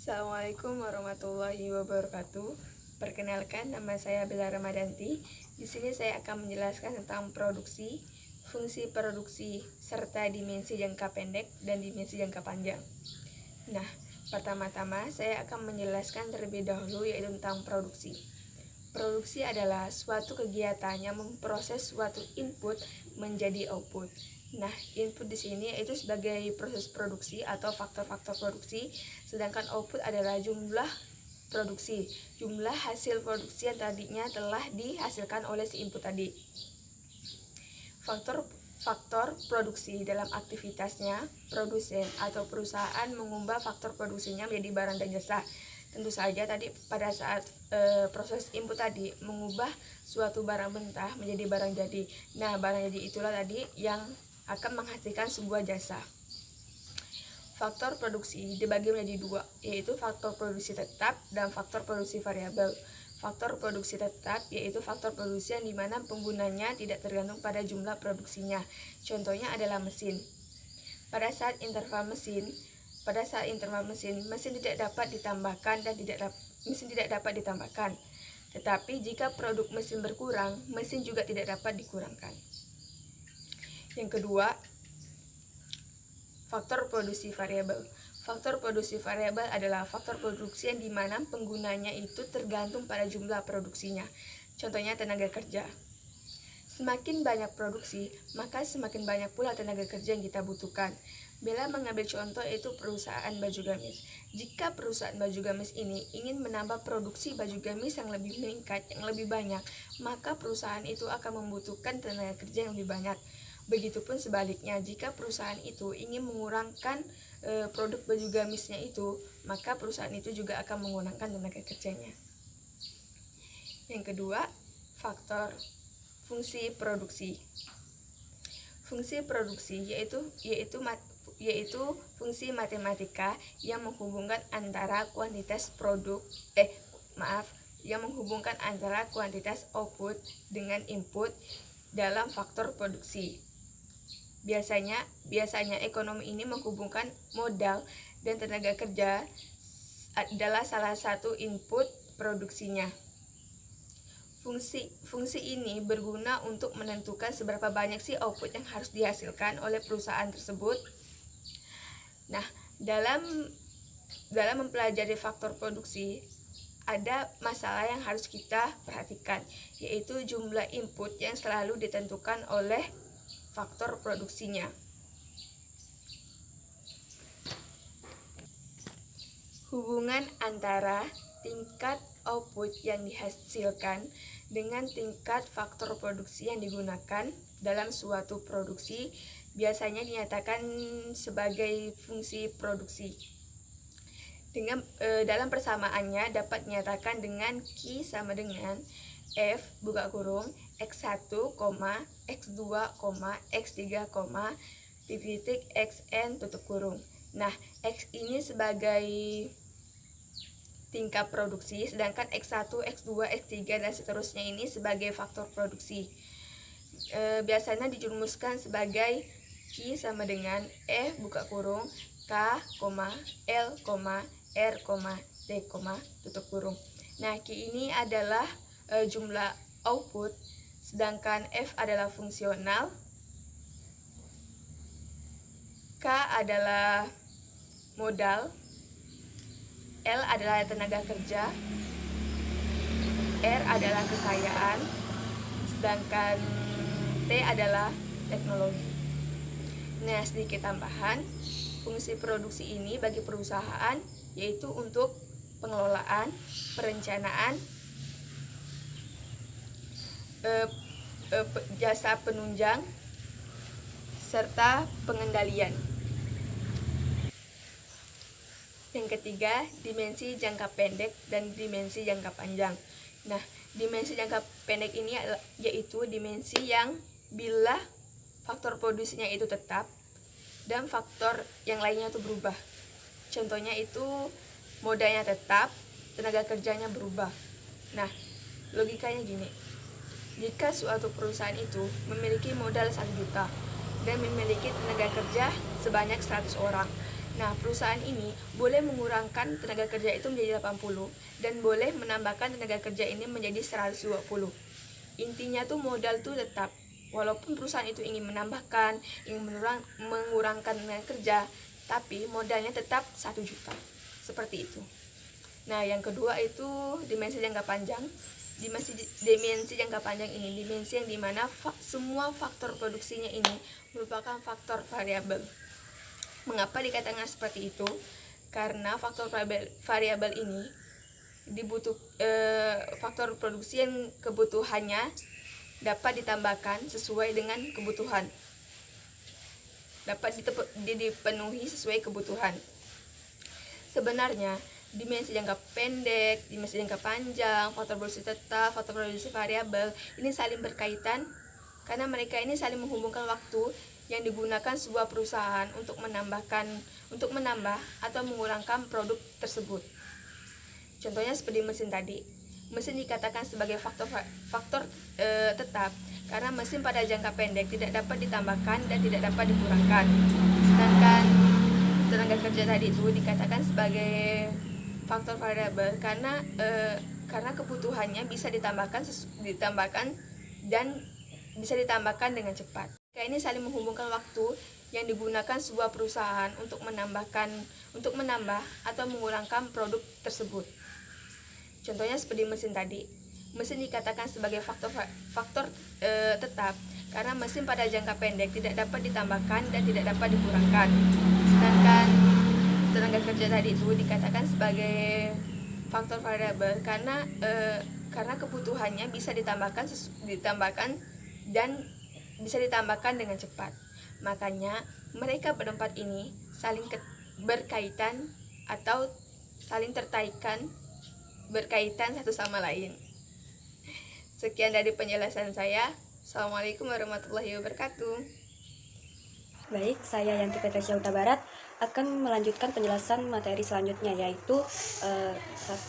Assalamualaikum warahmatullahi wabarakatuh. Perkenalkan, nama saya Bella Ramadanti. Di sini saya akan menjelaskan tentang produksi, fungsi produksi, serta dimensi jangka pendek dan dimensi jangka panjang. Nah, pertama-tama saya akan menjelaskan terlebih dahulu yaitu tentang produksi. Produksi adalah suatu kegiatan yang memproses suatu input menjadi output. Nah, input di sini itu sebagai proses produksi atau faktor-faktor produksi, sedangkan output adalah jumlah produksi, jumlah hasil produksi yang tadinya telah dihasilkan oleh si input tadi. Faktor produksi dalam aktivitasnya, produsen atau perusahaan mengubah faktor produksinya menjadi barang dan jasa. Tentu saja tadi pada saat proses input tadi mengubah suatu barang mentah menjadi barang jadi. Nah, barang jadi itulah tadi yang akan menghasilkan sebuah jasa. Faktor produksi dibagi menjadi dua, yaitu faktor produksi tetap dan faktor produksi variabel. Faktor produksi tetap yaitu faktor produksi yang dimana penggunanya tidak tergantung pada jumlah produksinya. Contohnya adalah mesin. Pada saat interval mesin tidak dapat ditambahkan dan mesin tidak dapat ditambahkan. Tetapi jika produk mesin berkurang, mesin juga tidak dapat dikurangkan. Yang kedua, faktor produksi variabel. Faktor produksi variabel adalah faktor produksi yang dimana penggunanya itu tergantung pada jumlah produksinya. Contohnya tenaga kerja. Semakin banyak produksi, maka semakin banyak pula tenaga kerja yang kita butuhkan. Bella mengambil contoh yaitu perusahaan baju gamis. Jika perusahaan baju gamis ini ingin menambah produksi baju gamis yang lebih meningkat, yang lebih banyak, maka perusahaan itu akan membutuhkan tenaga kerja yang lebih banyak. Begitupun sebaliknya, jika perusahaan itu ingin mengurangkan produk baju gamisnya itu, maka perusahaan itu juga akan menggunakan tenaga kerjanya. Yang kedua, faktor fungsi produksi. Fungsi produksi yaitu fungsi matematika yang menghubungkan antara kuantitas menghubungkan antara kuantitas output dengan input dalam faktor produksi. Biasanya ekonomi ini menghubungkan modal dan tenaga kerja adalah salah satu input produksinya. Fungsi ini berguna untuk menentukan seberapa banyak sih output yang harus dihasilkan oleh perusahaan tersebut. Nah, dalam mempelajari faktor produksi ada masalah yang harus kita perhatikan, yaitu jumlah input yang selalu ditentukan oleh faktor produksinya. Hubungan antara tingkat output yang dihasilkan dengan tingkat faktor produksi yang digunakan dalam suatu produksi biasanya dinyatakan sebagai fungsi produksi. Dalam persamaannya dapat dinyatakan dengan Q sama dengan F buka kurung X1, X2, X3, titik Xn tutup kurung. Nah, X ini sebagai tingkat produksi, sedangkan X1, X2, X3 dan seterusnya ini sebagai faktor produksi. Biasanya dirumuskan sebagai Q sama dengan F buka kurung K, L, R, T, tutup kurung. Nah, Q ini adalah jumlah output, sedangkan F adalah fungsional, K adalah modal, L adalah tenaga kerja, R adalah kekayaan, sedangkan T adalah teknologi. Nah, sedikit tambahan, fungsi produksi ini bagi perusahaan yaitu untuk pengelolaan, perencanaan, jasa penunjang, serta pengendalian. Yang ketiga, dimensi jangka pendek dan dimensi jangka panjang. Nah, dimensi jangka pendek ini yaitu dimensi yang bila faktor produksinya itu tetap dan faktor yang lainnya itu berubah. Contohnya itu modalnya tetap, tenaga kerjanya berubah. Nah, logikanya gini. Jika suatu perusahaan itu memiliki modal 1 juta dan memiliki tenaga kerja sebanyak 100 orang. Nah, perusahaan ini boleh mengurangkan tenaga kerja itu menjadi 80 dan boleh menambahkan tenaga kerja ini menjadi 120. Intinya tuh modal tuh tetap. Walaupun perusahaan itu ingin menambahkan, ingin mengurangkan tenaga kerja, tapi modalnya tetap 1 juta. Seperti itu. Nah, yang kedua itu dimensi jangka panjang. Dimensi jangka panjang ini dimensi yang dimana semua faktor produksinya ini merupakan faktor variabel. Mengapa dikatakan seperti itu? Karena faktor variabel ini faktor produksi yang kebutuhannya dapat ditambahkan sesuai dengan kebutuhan, dapat dipenuhi sesuai kebutuhan. Sebenarnya dimensi jangka pendek, dimensi jangka panjang, faktor produksi tetap, faktor produksi variabel ini saling berkaitan karena mereka ini saling menghubungkan waktu yang digunakan sebuah perusahaan untuk menambah atau mengurangkan produk tersebut. Contohnya seperti mesin tadi. Mesin dikatakan sebagai faktor tetap karena mesin pada jangka pendek tidak dapat ditambahkan dan tidak dapat dikurangkan. Sedangkan tenaga kerja tadi itu dikatakan sebagai faktor variabel karena kebutuhannya bisa ditambahkan dan bisa ditambahkan dengan cepat. Ini saling menghubungkan waktu yang digunakan sebuah perusahaan untuk menambah atau mengurangkan produk tersebut. Contohnya seperti mesin tadi. Mesin dikatakan sebagai faktor tetap karena mesin pada jangka pendek tidak dapat ditambahkan dan tidak dapat dikurangkan. Sedangkan tenaga kerja tadi itu dikatakan sebagai faktor variabel karena kebutuhannya bisa ditambahkan dan bisa ditambahkan dengan cepat. Makanya mereka berempat ini saling berkaitan atau saling berkaitan satu sama lain. Sekian dari penjelasan saya. Assalamualaikum warahmatullahi wabarakatuh. Baik, saya Yanti Petresya Huta Barat akan melanjutkan penjelasan materi selanjutnya, yaitu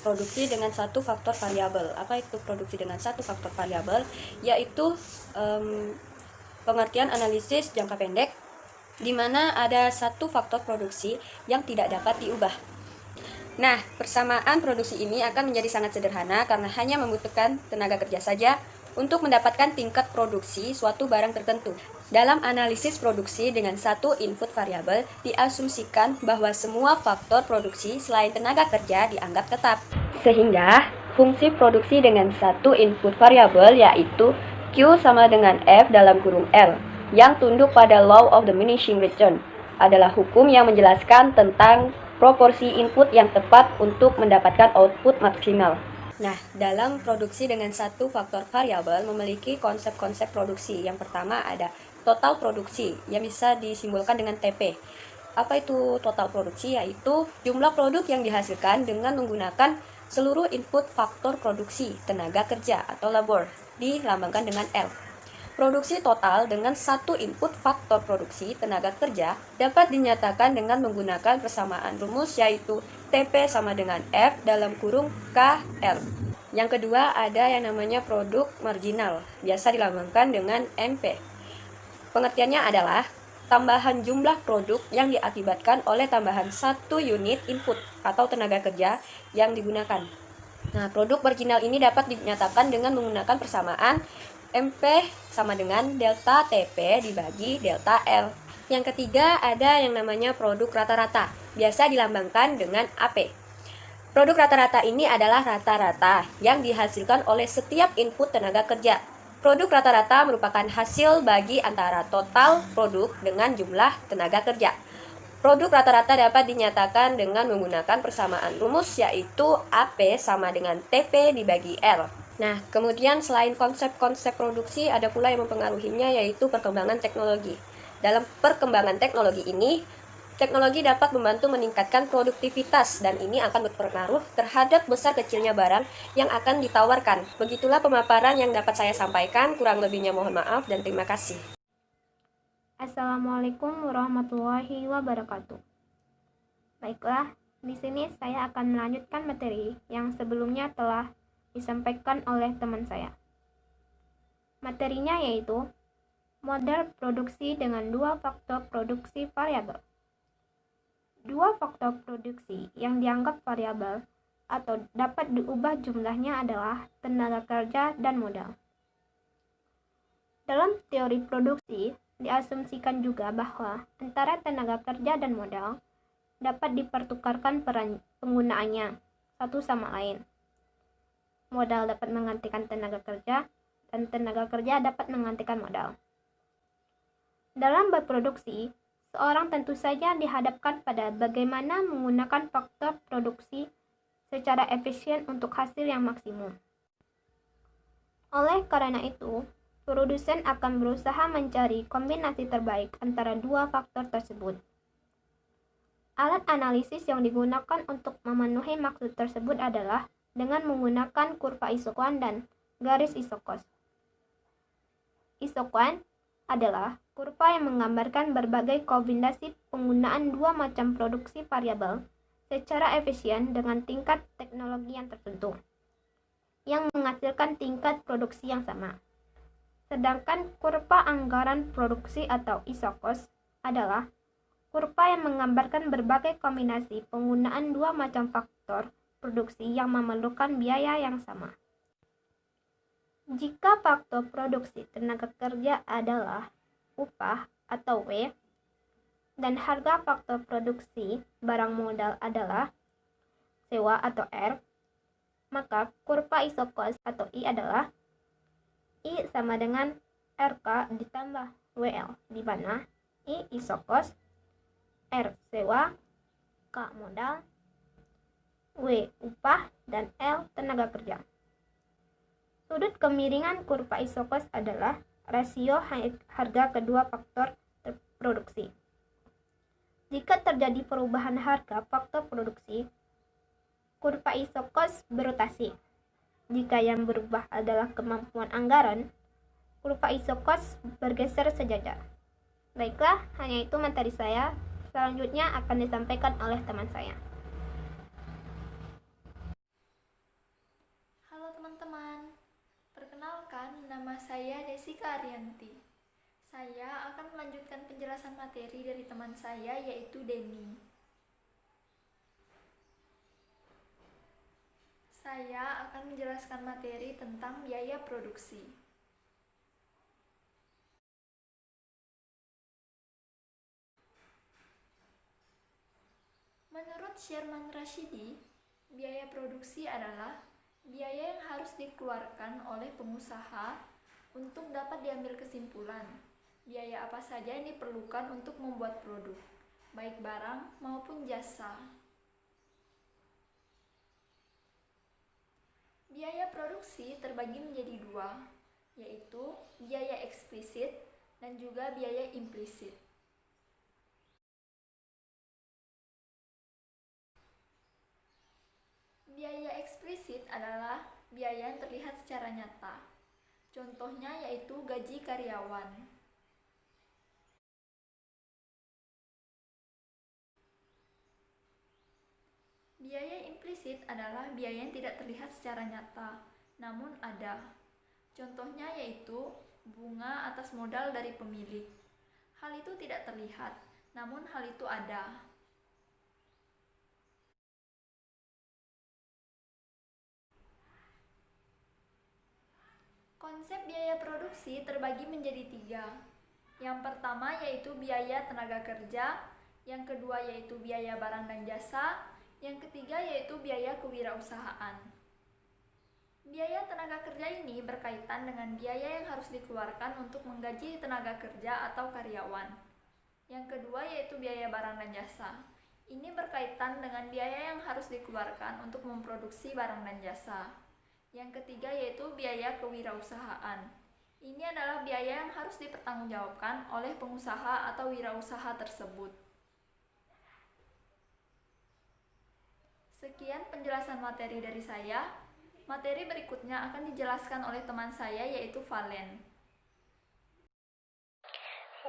produksi dengan satu faktor variabel. Apa itu produksi dengan satu faktor variabel? Yaitu pengertian analisis jangka pendek, di mana ada satu faktor produksi yang tidak dapat diubah. Nah, persamaan produksi ini akan menjadi sangat sederhana karena hanya membutuhkan tenaga kerja saja untuk mendapatkan tingkat produksi suatu barang tertentu. Dalam analisis produksi dengan satu input variabel, diasumsikan bahwa semua faktor produksi selain tenaga kerja dianggap tetap. Sehingga, fungsi produksi dengan satu input variabel yaitu Q sama dengan F dalam kurung L, yang tunduk pada Law of Diminishing Return, adalah hukum yang menjelaskan tentang proporsi input yang tepat untuk mendapatkan output maksimal. Nah, dalam produksi dengan satu faktor variabel memiliki konsep-konsep produksi. Yang pertama ada total produksi yang bisa disimbolkan dengan TP. Apa itu total produksi? Yaitu jumlah produk yang dihasilkan dengan menggunakan seluruh input faktor produksi, tenaga kerja atau labor, dilambangkan dengan L. Produksi total dengan satu input faktor produksi, tenaga kerja, dapat dinyatakan dengan menggunakan persamaan rumus yaitu TP sama dengan F dalam kurung KL. Yang kedua ada yang namanya produk marginal, biasa dilambangkan dengan MP. Pengertiannya adalah tambahan jumlah produk yang diakibatkan oleh tambahan satu unit input atau tenaga kerja yang digunakan. Nah, produk marginal ini dapat dinyatakan dengan menggunakan persamaan MP sama dengan delta TP dibagi delta L. Yang ketiga ada yang namanya produk rata-rata, biasa dilambangkan dengan AP. Produk rata-rata ini adalah rata-rata yang dihasilkan oleh setiap input tenaga kerja. Produk rata-rata merupakan hasil bagi antara total produk dengan jumlah tenaga kerja. Produk rata-rata dapat dinyatakan dengan menggunakan persamaan rumus yaitu AP sama dengan TP dibagi L. Nah, kemudian selain konsep-konsep produksi, ada pula yang mempengaruhinya yaitu perkembangan teknologi. Dalam perkembangan teknologi ini, teknologi dapat membantu meningkatkan produktivitas dan ini akan berpengaruh terhadap besar kecilnya barang yang akan ditawarkan. Begitulah pemaparan yang dapat saya sampaikan, kurang lebihnya mohon maaf dan terima kasih. Assalamualaikum warahmatullahi wabarakatuh. Baiklah, di sini saya akan melanjutkan materi yang sebelumnya telah disampaikan oleh teman saya. Materinya yaitu model produksi dengan dua faktor produksi variabel. Dua faktor produksi yang dianggap variabel atau dapat diubah jumlahnya adalah tenaga kerja dan modal. Dalam teori produksi, diasumsikan juga bahwa antara tenaga kerja dan modal dapat dipertukarkan penggunaannya satu sama lain. Modal dapat menggantikan tenaga kerja, dan tenaga kerja dapat menggantikan modal. Dalam berproduksi, seorang tentu saja dihadapkan pada bagaimana menggunakan faktor produksi secara efisien untuk hasil yang maksimum. Oleh karena itu, produsen akan berusaha mencari kombinasi terbaik antara dua faktor tersebut. Alat analisis yang digunakan untuk memenuhi maksud tersebut adalah dengan menggunakan kurva isokuan dan garis isokos. Isokuan adalah kurva yang menggambarkan berbagai kombinasi penggunaan dua macam produksi variabel secara efisien dengan tingkat teknologi yang tertentu, yang menghasilkan tingkat produksi yang sama. Sedangkan kurva anggaran produksi atau isokos adalah kurva yang menggambarkan berbagai kombinasi penggunaan dua macam faktor produksi yang memerlukan biaya yang sama. Jika faktor produksi tenaga kerja adalah upah atau W, dan harga faktor produksi barang modal adalah sewa atau R, maka kurva isokos atau I adalah I sama dengan RK ditambah WL, di mana I isokos, R sewa, K modal, W upah, dan L tenaga kerja. Sudut kemiringan kurva isokos adalah rasio harga kedua faktor produksi. Jika terjadi perubahan harga faktor produksi, kurva isokos berotasi. Jika yang berubah adalah kemampuan anggaran, kurva isokos bergeser sejajar. Baiklah, hanya itu materi saya. Selanjutnya akan disampaikan oleh teman saya. Halo teman-teman, perkenalkan nama saya Desika Arianti. Saya akan melanjutkan penjelasan materi dari teman saya yaitu Denny. Saya akan menjelaskan materi tentang biaya produksi. Menurut Sherman Rashidi, biaya produksi adalah biaya yang harus dikeluarkan oleh pengusaha untuk dapat diambil kesimpulan biaya apa saja yang diperlukan untuk membuat produk, baik barang maupun jasa. Biaya produksi terbagi menjadi dua, yaitu biaya eksplisit dan juga biaya implisit. Biaya eksplisit adalah biaya yang terlihat secara nyata. Contohnya yaitu gaji karyawan. Biaya implisit adalah biaya yang tidak terlihat secara nyata, namun ada. Contohnya yaitu bunga atas modal dari pemilik. Hal itu tidak terlihat, namun hal itu ada. Konsep biaya produksi terbagi menjadi tiga. Yang pertama yaitu biaya tenaga kerja, yang kedua yaitu biaya barang dan jasa, yang ketiga yaitu biaya kewirausahaan. Biaya tenaga kerja ini berkaitan dengan biaya yang harus dikeluarkan untuk menggaji tenaga kerja atau karyawan. Yang kedua yaitu biaya barang dan jasa. Ini berkaitan dengan biaya yang harus dikeluarkan untuk memproduksi barang dan jasa. Yang ketiga yaitu biaya kewirausahaan. Ini adalah biaya yang harus dipertanggungjawabkan oleh pengusaha atau wirausaha tersebut. Sekian penjelasan materi dari saya. Materi berikutnya akan dijelaskan oleh teman saya yaitu Valen.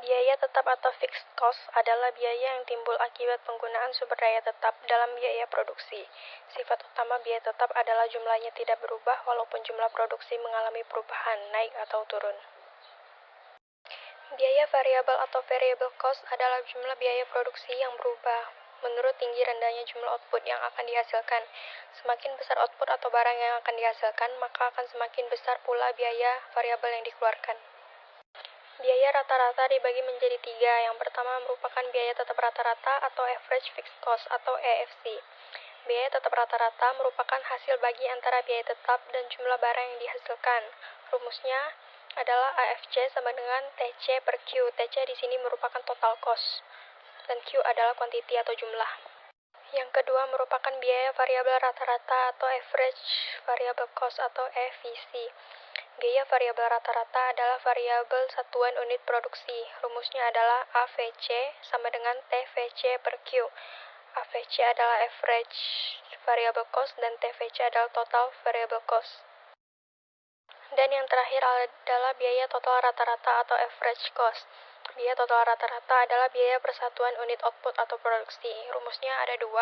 Biaya tetap atau fixed cost adalah biaya yang timbul akibat penggunaan sumber daya tetap dalam biaya produksi. Sifat utama biaya tetap adalah jumlahnya tidak berubah walaupun jumlah produksi mengalami perubahan, naik atau turun. Biaya variabel atau variable cost adalah jumlah biaya produksi yang berubah menurut tinggi rendahnya jumlah output yang akan dihasilkan. Semakin besar output atau barang yang akan dihasilkan, maka akan semakin besar pula biaya variabel yang dikeluarkan. Biaya rata-rata dibagi menjadi 3. Yang pertama merupakan biaya tetap rata-rata atau average fixed cost atau AFC. Biaya tetap rata-rata merupakan hasil bagi antara biaya tetap dan jumlah barang yang dihasilkan. Rumusnya adalah AFC sama dengan TC per Q. TC di sini merupakan total cost dan Q adalah quantity atau jumlah. Yang kedua merupakan biaya variabel rata-rata atau average variable cost atau AVC. Biaya variabel rata-rata adalah variabel satuan unit produksi. Rumusnya adalah AVC sama dengan TVC per Q. AVC adalah average variable cost dan TVC adalah total variable cost. Dan yang terakhir adalah biaya total rata-rata atau average cost. Biaya total rata-rata adalah biaya persatuan unit output atau produksi. Rumusnya ada 2.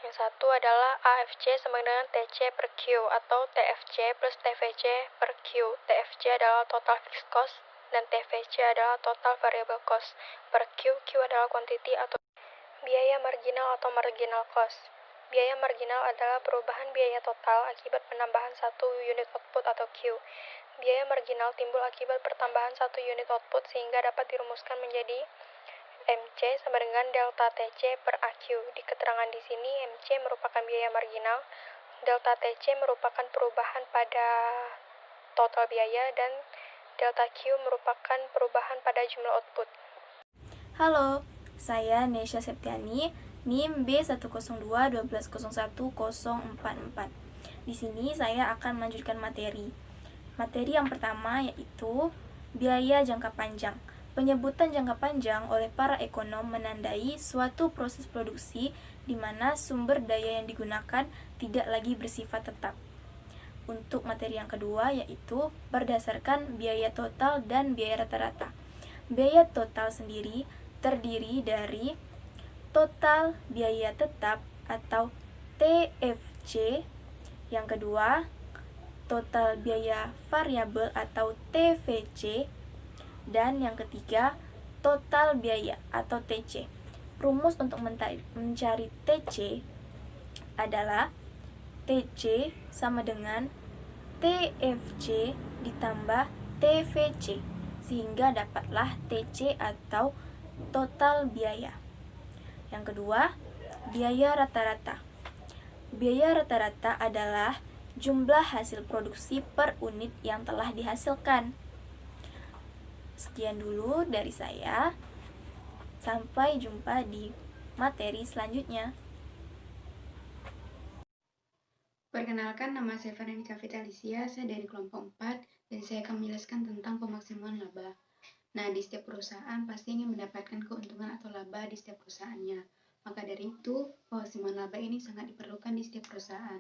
Yang satu adalah AFC sama dengan TC per Q atau TFC plus TVC per Q. TFC adalah total fixed cost dan TVC adalah total variable cost per Q. Q adalah quantity atau biaya marginal atau marginal cost. Biaya marginal adalah perubahan biaya total akibat penambahan satu unit output atau Q. Biaya marginal timbul akibat pertambahan satu unit output sehingga dapat dirumuskan menjadi MC sama dengan delta TC per AQ. Di keterangan di sini, MC merupakan biaya marginal, delta TC merupakan perubahan pada total biaya, dan delta Q merupakan perubahan pada jumlah output. Halo, saya Nesya Septiani, NIM B102-1201044. Di sini saya akan melanjutkan materi. Materi yang pertama yaitu biaya jangka panjang. Penyebutan jangka panjang oleh para ekonom menandai suatu proses produksi di mana sumber daya yang digunakan tidak lagi bersifat tetap. Untuk materi yang kedua yaitu berdasarkan biaya total dan biaya rata-rata. Biaya total sendiri terdiri dari total biaya tetap atau TFC. Yang kedua, total biaya variabel atau TVC. Dan yang ketiga, total biaya atau TC. Rumus untuk mencari TC adalah TC sama dengan TFC ditambah TVC, sehingga dapatlah TC atau total biaya. Yang kedua, biaya rata-rata. Biaya rata-rata adalah jumlah hasil produksi per unit yang telah dihasilkan. Sekian dulu dari saya. Sampai jumpa di materi selanjutnya. Perkenalkan, nama saya Veronica Vitalicia, saya dari kelompok 4, dan saya akan menjelaskan tentang pemaksimulan laba. Nah, di setiap perusahaan pasti ingin mendapatkan keuntungan atau laba di setiap perusahaannya. Maka dari itu, pemaksimulan laba ini sangat diperlukan di setiap perusahaan.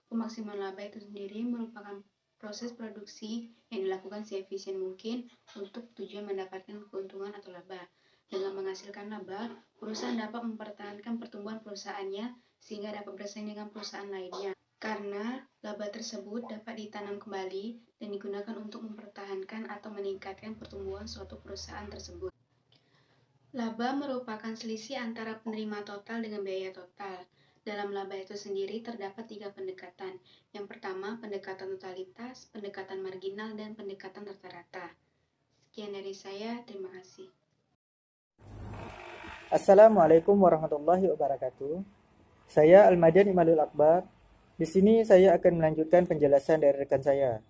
Pemaksimulan laba itu sendiri merupakan proses produksi yang dilakukan seefisien mungkin untuk tujuan mendapatkan keuntungan atau laba. Dengan menghasilkan laba, perusahaan dapat mempertahankan pertumbuhan perusahaannya sehingga dapat bersaing dengan perusahaan lainnya. Karena laba tersebut dapat ditanam kembali dan digunakan untuk mempertahankan atau meningkatkan pertumbuhan suatu perusahaan tersebut. Laba merupakan selisih antara penerima total dengan biaya total. Dalam laba itu sendiri terdapat 3 pendekatan. Yang pertama, pendekatan totalitas, pendekatan marginal, dan pendekatan rata-rata. Sekian dari saya, terima kasih. Assalamualaikum warahmatullahi wabarakatuh. Saya Almadian Imalul Akbar. Di sini saya akan melanjutkan penjelasan dari rekan saya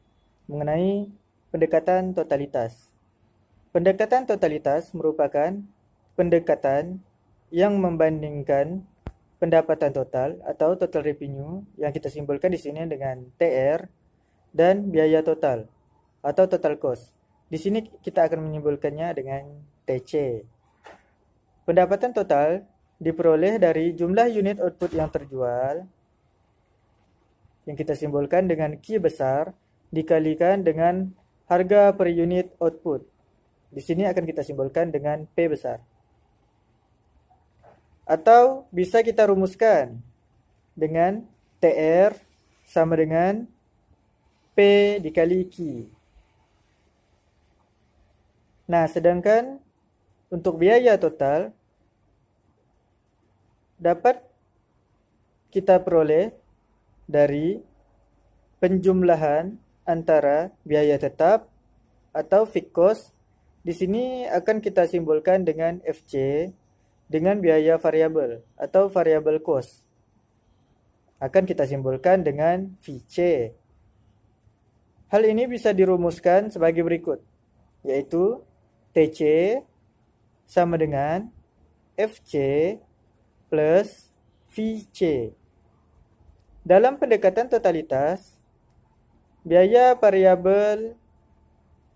mengenai pendekatan totalitas. Pendekatan totalitas merupakan pendekatan yang membandingkan pendapatan total atau total revenue yang kita simbolkan di sini dengan TR dan biaya total atau total cost. Di sini kita akan menyimbolkannya dengan TC. Pendapatan total diperoleh dari jumlah unit output yang terjual yang kita simbolkan dengan Q besar dikalikan dengan harga per unit output. Di sini akan kita simbolkan dengan P besar. Atau bisa kita rumuskan dengan TR sama dengan P dikali Q. Nah, sedangkan untuk biaya total dapat kita peroleh dari penjumlahan antara biaya tetap atau fixed cost. Di sini akan kita simbolkan dengan FC dengan biaya variabel atau variable cost. Akan kita simbolkan dengan VC. Hal ini bisa dirumuskan sebagai berikut, yaitu TC sama dengan FC plus VC. Dalam pendekatan totalitas, biaya variabel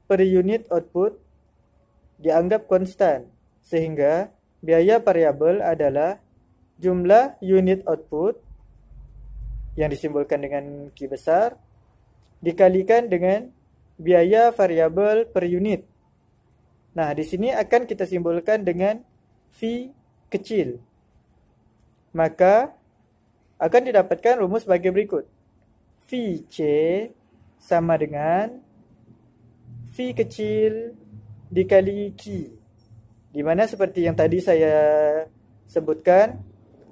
per unit output dianggap konstan, sehingga biaya variabel adalah jumlah unit output yang disimbolkan dengan Q besar dikalikan dengan biaya variabel per unit. Nah, di sini akan kita simbolkan dengan V kecil. Maka akan didapatkan rumus sebagai berikut. VC sama dengan V kecil dikali Q, di mana seperti yang tadi saya sebutkan,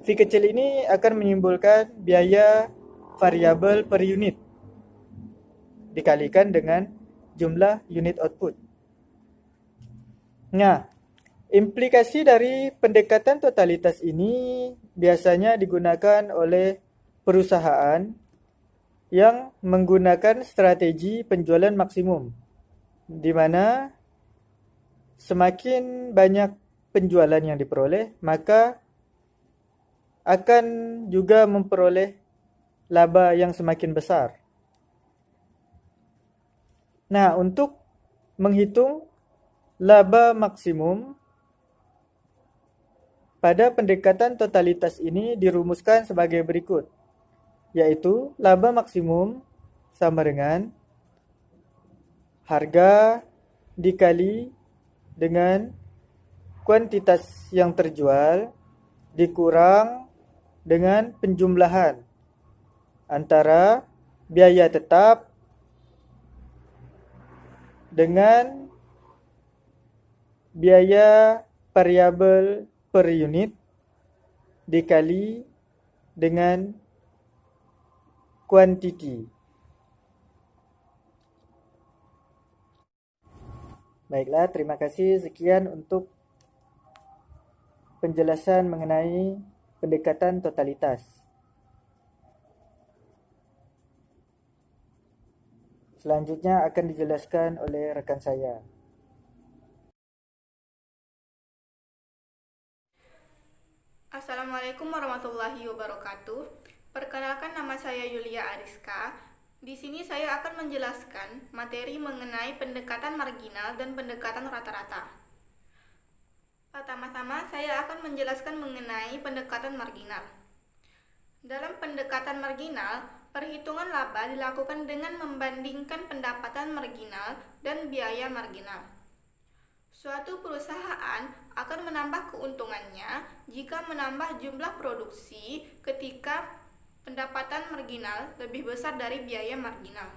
V kecil ini akan menyimbolkan biaya variabel per unit dikalikan dengan jumlah unit output. Nah, implikasi dari pendekatan totalitas ini biasanya digunakan oleh perusahaan yang menggunakan strategi penjualan maksimum, di mana semakin banyak penjualan yang diperoleh, maka akan juga memperoleh laba yang semakin besar. Nah, untuk menghitung laba maksimum pada pendekatan totalitas ini dirumuskan sebagai berikut, yaitu laba maksimum sama dengan harga dikali dengan kuantitas yang terjual dikurang dengan penjumlahan antara biaya tetap dengan biaya variabel per unit dikali dengan kuantiti. Baiklah, terima kasih. Sekian untuk penjelasan mengenai pendekatan totalitas. Selanjutnya akan dijelaskan oleh rekan saya. Assalamualaikum warahmatullahi wabarakatuh. Perkenalkan, nama saya Yulia Ariska. Di sini saya akan menjelaskan materi mengenai pendekatan marginal dan pendekatan rata-rata. Pertama-tama saya akan menjelaskan mengenai pendekatan marginal. Dalam pendekatan marginal, perhitungan laba dilakukan dengan membandingkan pendapatan marginal dan biaya marginal. Suatu perusahaan akan menambah keuntungannya jika menambah jumlah produksi ketika pendapatan marginal lebih besar dari biaya marginal.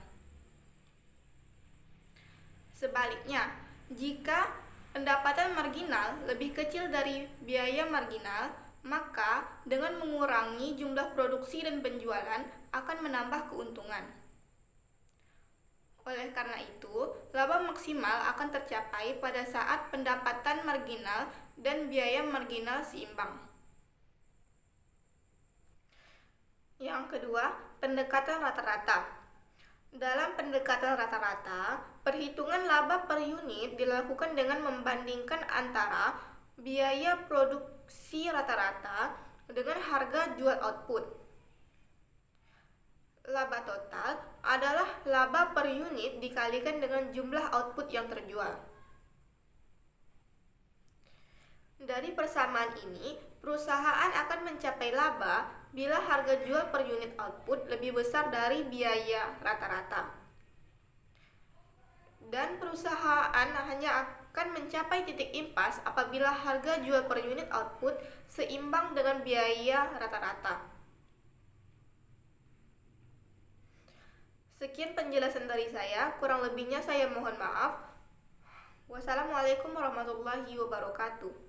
Sebaliknya, jika pendapatan marginal lebih kecil dari biaya marginal, maka dengan mengurangi jumlah produksi dan penjualan akan menambah keuntungan. Oleh karena itu, laba maksimal akan tercapai pada saat pendapatan marginal dan biaya marginal seimbang. Yang kedua, pendekatan rata-rata. Dalam pendekatan rata-rata, perhitungan laba per unit dilakukan dengan membandingkan antara biaya produksi rata-rata dengan harga jual output. Laba total adalah laba per unit dikalikan dengan jumlah output yang terjual. Dari persamaan ini, perusahaan akan mencapai laba bila harga jual per unit output lebih besar dari biaya rata-rata. Dan perusahaan hanya akan mencapai titik impas apabila harga jual per unit output seimbang dengan biaya rata-rata. Sekian penjelasan dari saya, kurang lebihnya saya mohon maaf. Wassalamualaikum warahmatullahi wabarakatuh.